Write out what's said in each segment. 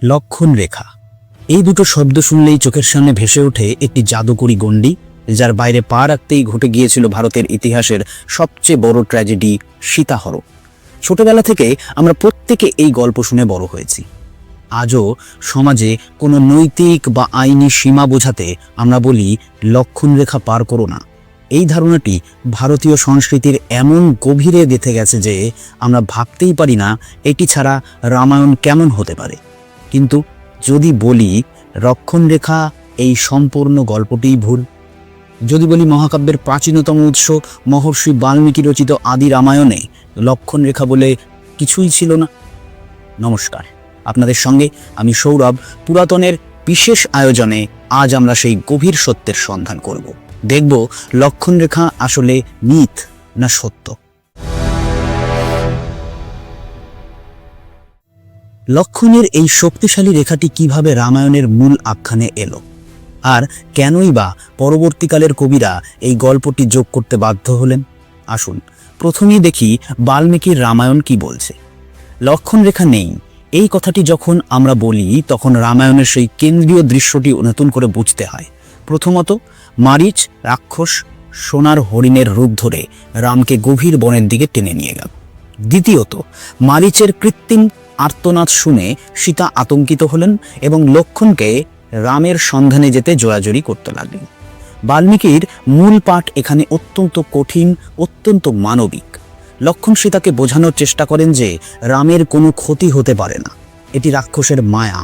লক্ষণ রেখা, এই দুটো শব্দ শুনলেই চোখের সামনে ভেসে ওঠে একটি জাদুকরী গণ্ডি, যার বাইরে পা রাখতেই ঘটে গিয়েছিল ভারতের ইতিহাসের সবচেয়ে বড় ট্র্যাজেডি সীতাহরণ। ছোটবেলা থেকে আমরা প্রত্যেকে এই গল্প শুনে বড় হয়েছি। আজও সমাজে কোনো নৈতিক বা আইনি সীমা বোঝাতে আমরা বলি লক্ষণ রেখা পার করো না। এই ধারণাটি ভারতীয় সংস্কৃতির এমন গভীরে গেঁথে গেছে যে আমরা ভাবতেই পারি না এটি ছাড়া রামায়ণ কেমন হতে পারে। কিন্তু যদি বলি লক্ষণ রেখা, এই সম্পূর্ণ গল্পটিই ভুল। যদি বলি মহাকাব্যের প্রাচীনতম উৎস মহর্ষি বাল্মীকি রচিত আদি রামায়ণে লক্ষণ রেখা বলে কিছুই ছিল না। নমস্কার, আপনাদের সঙ্গে আমি সৌরভ। পুরাতনের বিশেষ আয়োজনে আজ আমরা সেই গভীর সত্যের সন্ধান করব। দেখব লক্ষণ রেখা আসলে মিথ না সত্য। লক্ষণের এই শক্তিশালী রেখাটি কিভাবে রামায়ণের মূল আখ্যানে এলো, আর কেনই বা পরবর্তীকালের কবিরা এই গল্পটি যোগ করতে বাধ্য হলেন? আসুন প্রথমেই দেখি বাল্মীকির রামায়ণ কি বলছে। লক্ষণ রেখা নেই এই কথাটি যখন আমরা বলি, তখন রামায়ণের সেই কেন্দ্রীয় দৃশ্যটি নতুন করে বুঝতে হয়। প্রথমত, মারিচ রাক্ষস সোনার হরিণের রূপ ধরে রামকে গভীর বনের দিকে টেনে নিয়ে গেল। দ্বিতীয়ত, মারিচের কৃত্রিম আর্তনাদ শুনে সীতা আতঙ্কিত হলেন এবং লক্ষণকে রামের সন্ধানে যেতে জোরাজুরি করতে লাগলেন। বাল্মীকির মূল পাঠ এখানে অত্যন্ত কঠিন, অত্যন্ত মানবিক। লক্ষণ সীতাকে বোঝানোর চেষ্টা করেন যে রামের কোনো ক্ষতি হতে পারে না, এটি রাক্ষসের মায়া।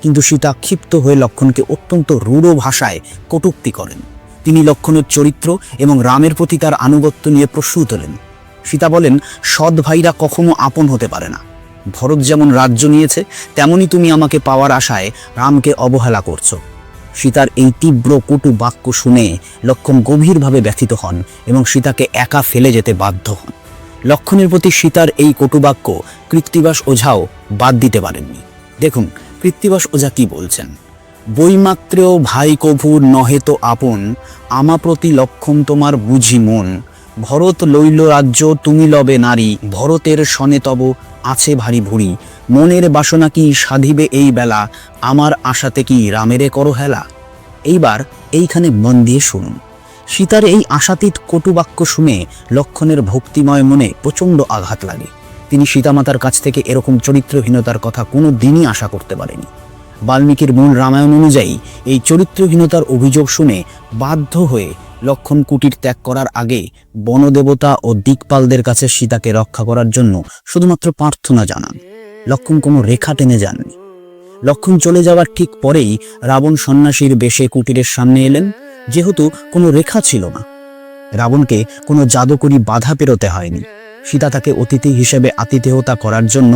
কিন্তু সীতা ক্ষিপ্ত হয়ে লক্ষণকে অত্যন্ত রূঢ় ভাষায় কটূক্তি করেন। তিনি লক্ষণের চরিত্র এবং রামের প্রতি তার আনুগত্য নিয়ে প্রশ্ন তোলেন। সীতা বলেন, সৎ ভাইরা কখনো আপন হতে পারে না। ভরত যেমন রাজ্য নিয়েছে, তেমনি তুমি আমাকে পাওয়ার আশায় রামকে অবহেলা করছো। সীতার এই তীব্র কটু বাক্য শুনে লক্ষণ গভীরভাবে ব্যথিত হন এবং সীতাকে একা ফেলে যেতে বাধ্য হন। লক্ষণের প্রতি সীতার এই কটুবাক্য কৃত্তিবাস ওঝাও বাদ দিতে পারেননি। দেখুন কৃত্তিবাস ওঝা কি বলছেন। বৈমাত্রেয় ভাই কভুর নহে তো আপন, আমা প্রতি লক্ষণ তোমার বুঝি মন। ভরত লইল রাজ্য তুমি লবে নারী, ভরতের সনে তব আছে ভারী ভুরি। মনের বাসনা কি সাধিবে এই বেলা, আমার আশাতে কি রামেরে করো হেলা। এইবার এইখানে মন দিয়ে শুনুন। সীতার এই আশাতীত কটুবাক্য শুনে লক্ষণের ভক্তিময় মনে প্রচণ্ড আঘাত লাগে। তিনি সীতামাতার কাছ থেকে এরকম চরিত্রহীনতার কথা কোনো দিনই আশা করতে পারেনি। বাল্মীকির মূল রামায়ণ অনুযায়ী এই চরিত্রহীনতার অভিযোগ শুনে বাধ্য হয়ে লক্ষণ কুটির ত্যাগ করার আগে বনদেবতা ও দিকপালদের কাছে সীতাকে রক্ষা করার জন্য শুধুমাত্র প্রার্থনা জানান। লক্ষণ কোনো রেখা টেনে যাননি। লক্ষণ চলে যাওয়ার ঠিক পরেই রাবণ সন্ন্যাসীর বেশে কুটিরের সামনে এলেন। যেহেতু কোনো রেখা ছিল না, রাবণকে কোনো জাদুকরী বাধা পেরোতে হয়নি। সীতা তাকে অতিথি হিসেবে আতিথেয়তা করার জন্য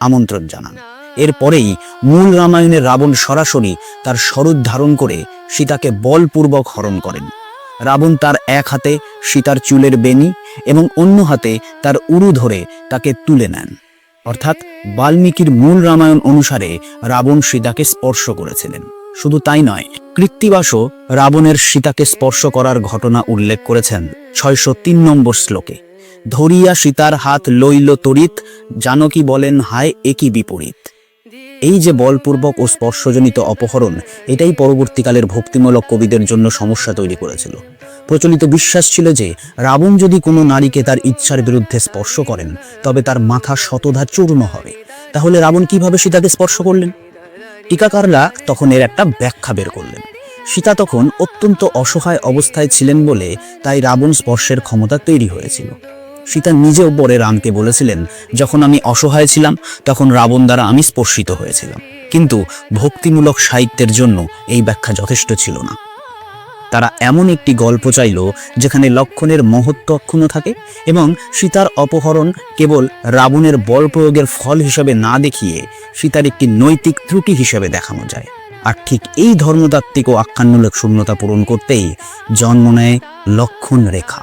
আমন্ত্রণ জানান। এরপরেই মূল রামায়ণে রাবণ সরাসরি তার স্বরূপ ধারণ করে সীতাকে বলপূর্বক হরণ করেন। রাবণ তার এক হাতে সীতার চুলের বেনি এবং অন্য হাতে তার উরু ধরে তাকে তুলে নেন। অর্থাৎ বাল্মীকির মূল রামায়ণ অনুসারে রাবণ সীতাকে স্পর্শ করেছিলেন। শুধু তাই নয়, কৃত্তিবাসও রাবণের সীতাকে স্পর্শ করার ঘটনা উল্লেখ করেছেন 603 নম্বর শ্লোকে। ধরিয়া সীতার হাত লইল তড়িৎ, জানকী বলেন হায় একই বিপরীত। এই যে বলপূর্বক ও স্পর্শজনিত অপহরণ, এটাই পরবর্তীকালের ভক্তিমূলক কবিদের জন্য সমস্যা তৈরি করেছিল। প্রচলিত বিশ্বাস ছিল যে রাবণ যদি কোনো নারীকে তার ইচ্ছার বিরুদ্ধে স্পর্শ করেন, তবে তার মাথা শতধা চূর্ণ হবে। তাহলে রাবণ কিভাবে সীতাকে স্পর্শ করলেন? টিকাকাররা তখন এর একটা ব্যাখ্যা বের করলেন। সীতা তখন অত্যন্ত অসহায় অবস্থায় ছিলেন বলে তাই রাবণ স্পর্শের ক্ষমতা তৈরি হয়েছিল। সীতা নিজেও পরে রামকে বলেছিলেন, যখন আমি অসহায় ছিলাম তখন রাবণ দ্বারা আমি স্পর্শিত হয়েছিলাম। কিন্তু ভক্তিমূলক সাহিত্যের জন্য এই ব্যাখ্যা যথেষ্ট ছিল না। তারা এমন একটি গল্প চাইল যেখানে লক্ষণের মহত্ব অক্ষুণ্ণ থাকে এবং সীতার অপহরণ কেবল রাবণের বল প্রয়োগের ফল হিসেবে না দেখিয়ে সীতার একটি নৈতিক ত্রুটি হিসেবে দেখানো যায়। আর ঠিক এই ধর্মতাত্ত্বিক ও আখ্যানমূলক শূন্যতা পূরণ করতেই জন্ম নেয় লক্ষণ রেখা।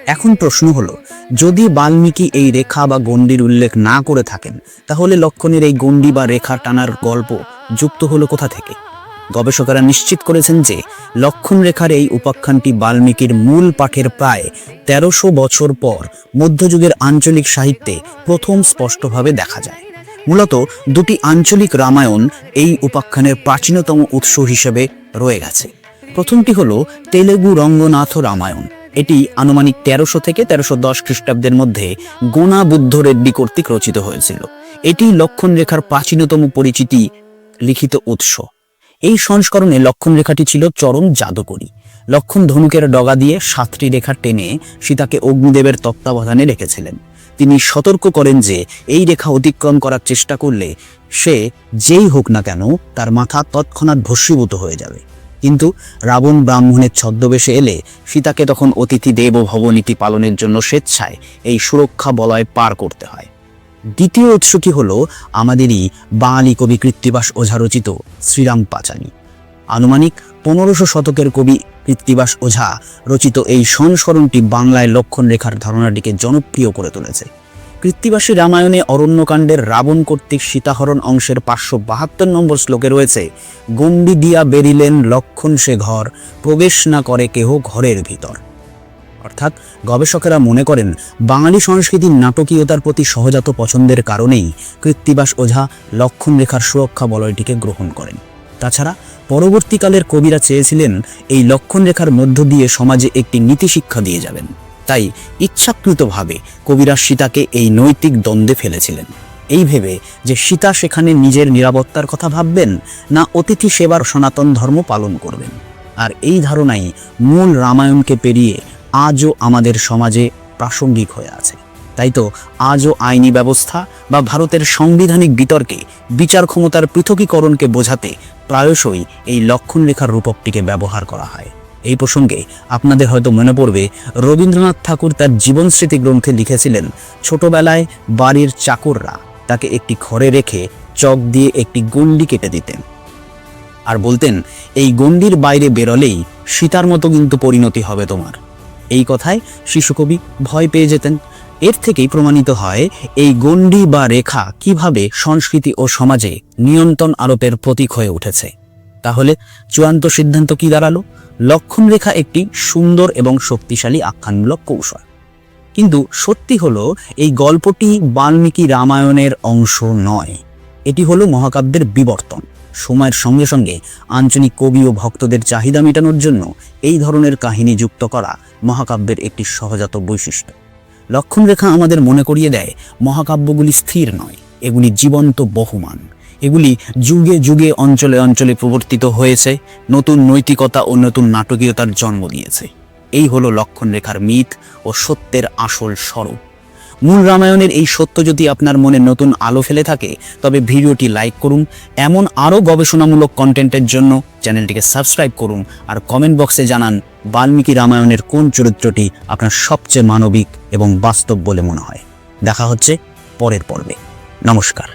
এখন প্রশ্ন হলো, যদি বাল্মীকি এই রেখা বা গণ্ডির উল্লেখ না করে থাকেন, তাহলে লক্ষণের এই গণ্ডি বা রেখা টানার গল্প যুক্ত হলো কোথা থেকে? গবেষকেরা নিশ্চিত করেছেন যে লক্ষণ রেখার এই উপাখ্যানটি বাল্মীকির মূল পাঠের প্রায় 1300 বছর পর মধ্যযুগের আঞ্চলিক সাহিত্যে প্রথম স্পষ্টভাবে দেখা যায়। মূলত দুটি আঞ্চলিক রামায়ণ এই উপাখ্যানের প্রাচীনতম উৎস হিসেবে রয়ে গেছে। প্রথমটি হলো তেলেগু রঙ্গনাথ রামায়ণ। এটি আনুমানিক 1300 থেকে 1310 খ্রিস্টাব্দের মধ্যে গোনা বুদ্ধ রেড্ডি কর্তৃক রচিত হয়েছিল। এটি লক্ষণ রেখার প্রাচীনতম পরিচিতি লিখিত উৎস। এই সংস্করণে লক্ষণ রেখাটি ছিল চরম জাদুকরী। লক্ষণ ধনুকের ডগা দিয়ে 7টি রেখা টেনে সীতাকে অগ্নিদেবের তত্ত্বাবধানে রেখেছিলেন। তিনি সতর্ক করেন যে এই রেখা অতিক্রম করার চেষ্টা করলে সে যেই হোক না কেন তার মাথা তৎক্ষণাৎ ভস্মীভূত হয়ে যাবে। কিন্তু রাবণ ব্রাহ্মণের ছদ্মবেশে এলে সীতাকে তখন অতিথি দেব ভব নীতি পালনের জন্য স্বেচ্ছায় এই সুরক্ষা বলয় পার করতে হয়। দ্বিতীয় উৎসটি হলো আমাদেরই বাঙালি কবি কৃত্তিবাস ওঝা রচিত শ্রীরাম পাঁচালী। আনুমানিক 1500 শতকের কবি কৃত্তিবাস ওঝা রচিত এই সংস্করণটি বাংলায় লক্ষণ রেখার ধারণাটিকে জনপ্রিয় করে তুলেছে। কৃত্তিবাসী রামায়ণে অরণ্যকাণ্ডের রাবণ কর্তৃক সীতাহরণ অংশের 572 নম্বর শ্লোকে রয়েছে, গণ্ডি দিয়া বেরিলেন লক্ষণ সে ঘর, প্রবেশ না করে কেহ ঘরের ভিতর। অর্থাৎ গবেষকেরা মনে করেন বাঙালি সংস্কৃতির নাটকীয়তার প্রতি সহজাত পছন্দের কারণেই কৃত্তিবাস ওঝা লক্ষণ রেখার সুরক্ষা বলয়টিকে গ্রহণ করেন। তাছাড়া পরবর্তীকালের কবিরা চেয়েছিলেন এই লক্ষণ রেখার মধ্য দিয়ে সমাজে একটি নীতিশিক্ষা দিয়ে যাবেন। তাই ইচ্ছাকৃতভাবে কবিরা সীতাকে এই নৈতিক দ্বন্দ্বে ফেলেছিলেন, এই ভেবে যে সীতা সেখানে নিজের নিরাপত্তার কথা ভাববেন না অতিথি সেবার সনাতন ধর্ম পালন করবেন। আর এই ধারণাই মূল রামায়ণকে পেরিয়ে আজও আমাদের সমাজে প্রাসঙ্গিক হয়ে আছে। তাই তো আজও আইনি ব্যবস্থা বা ভারতের সাংবিধানিক বিতর্কে বিচার ক্ষমতার পৃথকীকরণকে বোঝাতে প্রায়শই এই লক্ষণ রেখার রূপকটিকে ব্যবহার করা হয়। এই প্রসঙ্গে আপনাদের হয়তো মনে পড়বে রবীন্দ্রনাথ ঠাকুর তার জীবন স্মৃতি গ্রন্থে লিখেছিলেন, ছোটবেলায় বাড়ির চাকররা তাকে একটি ঘরে রেখে চক দিয়ে একটি গণ্ডি কেটে দিতেন আর বলতেন, এই গণ্ডির বাইরে বেরোলেই সীতার মতো কিন্তু পরিণতি হবে তোমার। এই কথায় শিশুকবি ভয় পেয়ে যেতেন। এর থেকেই প্রমাণিত হয় এই গণ্ডি বা রেখা কিভাবে সংস্কৃতি ও সমাজে নিয়ন্ত্রণ আরোপের প্রতীক হয়ে উঠেছে। তাহলে চূড়ান্ত সিদ্ধান্ত কি দাঁড়ালো? লক্ষণ রেখা একটি সুন্দর এবং শক্তিশালী আখ্যানমূলক কৌশল। কিন্তু সত্যি হলো এই গল্পটি বাল্মীকি রামায়ণের অংশ নয়। এটি হলো মহাকাব্যের বিবর্তন। সময়ের সঙ্গে সঙ্গে আঞ্চলিক কবি ও ভক্তদের চাহিদা মেটানোর জন্য এই ধরনের কাহিনী যুক্ত করা মহাকাব্যের একটি সহজাত বৈশিষ্ট্য। লক্ষণ রেখা আমাদের মনে করিয়ে দেয় মহাকাব্যগুলি স্থির নয়, এগুলি জীবন্ত বহমান। এগুলি যুগে যুগে অঞ্চলে অঞ্চলে প্রবর্তিত হয়েছে, নতুন নৈতিকতা ও নতুন নাটকীয়তার জন্ম দিয়েছে। এই হলো লক্ষণ রেখার মিথ ও সত্যের আসল স্বরূপ। মূল রামায়ণের এই সত্য যদি আপনার মনে নতুন আলো ফেলে থাকে তবে ভিডিওটি লাইক করুন। এমন আরও গবেষণামূলক কন্টেন্টের জন্য চ্যানেলটিকে সাবস্ক্রাইব করুন আর কমেন্ট বক্সে জানান বাল্মীকি রামায়ণের কোন চরিত্রটি আপনার সবচেয়ে মানবিক এবং বাস্তব বলে মনে হয়। দেখা হচ্ছে পরের পর্বে। নমস্কার।